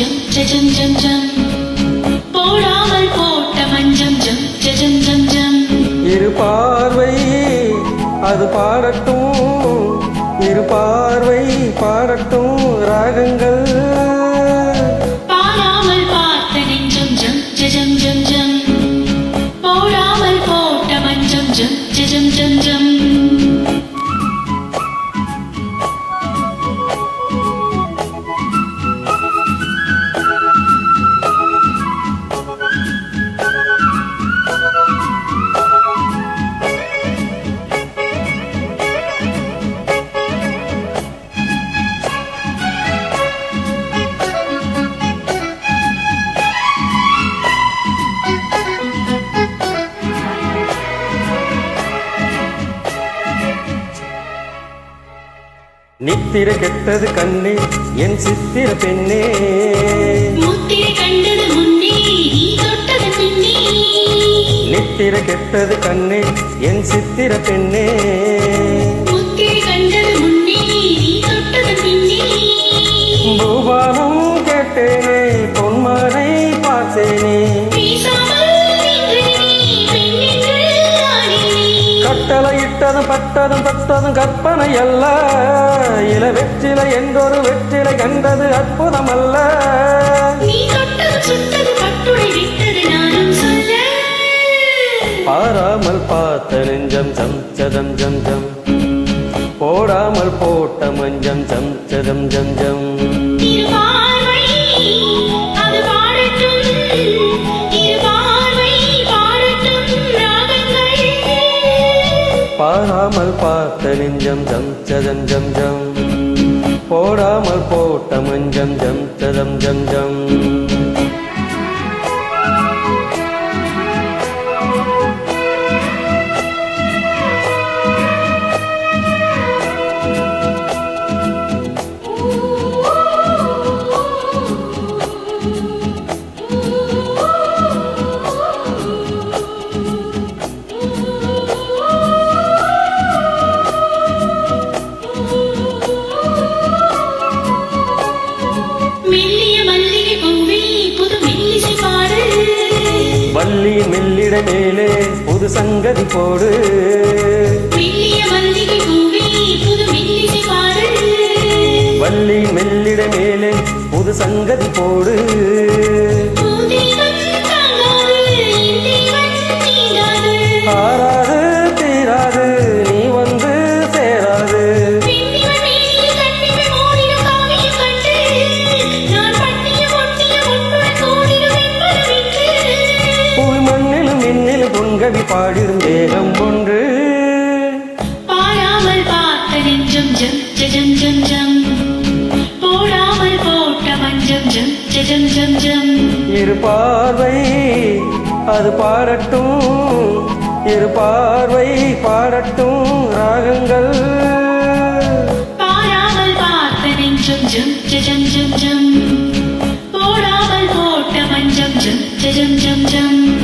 ஜம் ஜம் ஜம் ஜம் போடாமல் போட்ட மஞ்சம் ஜம் ஜம் ஜம் ஜம் இரு பார்வை அது பாடட்டும் இரு பார்வை பாடட்டும் ராகங்கள் பாடாமல் பார்த்த நெஞ்சம் ஜம் ஜம் ஜம் ஜம் போடாமல் போட்ட மஞ்சம் ஜம் ஜம் ஜம் ஜம் நித்திர கெட்டது கண்ணே என் சித்திர பெண்ணே முத்திரை கண்டது முன்னே நீ தொட்டது பின்னே நித்திர கெட்டது கண்ணே என் சித்திர பெண்ணே முத்திரை கண்டது முன்னே நீ தொட்டது பின்னே பூபாலம் கேட்டேனே பொன்மானை பார்த்தேனே கட்டளையிட்டதும் பட்டதும் பட்டதும் கற்பனை அல்ல இல வெற்றிலை என்றொரு வெற்றிலை கண்டது அற்புதம் அல்ல பாராமல் பார்த்த நெஞ்சம் ஜம் ஜம் ஜம் ஜம் போடாமல் போட்ட மஞ்சம் ஜம் ஜம் ஜம் ஜம் பாராமல் பார்த்த நெஞ்சம் ஜம் ஜம் ஜம் ஜம் போடாமல் போட்ட மஞ்சம் ஜம் ஜம் ஜம் ஜம் வள்ளி மெல்லிட மேலே புது சங்கதி போடு வள்ளி மெல்லிட மேலே புது சங்கதி போடு ஆறாது தீராது நீ வந்து சேராது பொன்கவி பாடிடும் தேகம் ஒன்று பாடாமல் பார்த்த நெஞ்சம் ஜம் ஜம் ஜம் ஜம் போடாமல் போட்ட மஞ்சம் ஜம் ஜம் ஜம் ஜம் இரு பார்வை அது பாடட்டும் இரு பார்வை பாடட்டும் ராகங்கள் பாடாமல் பார்த்த நெஞ்சம் ஜம் ஜம் ஜம் ஜம் போடாமல் போட்ட மஞ்சம் ஜம் ஜம் ஜம் ஜம்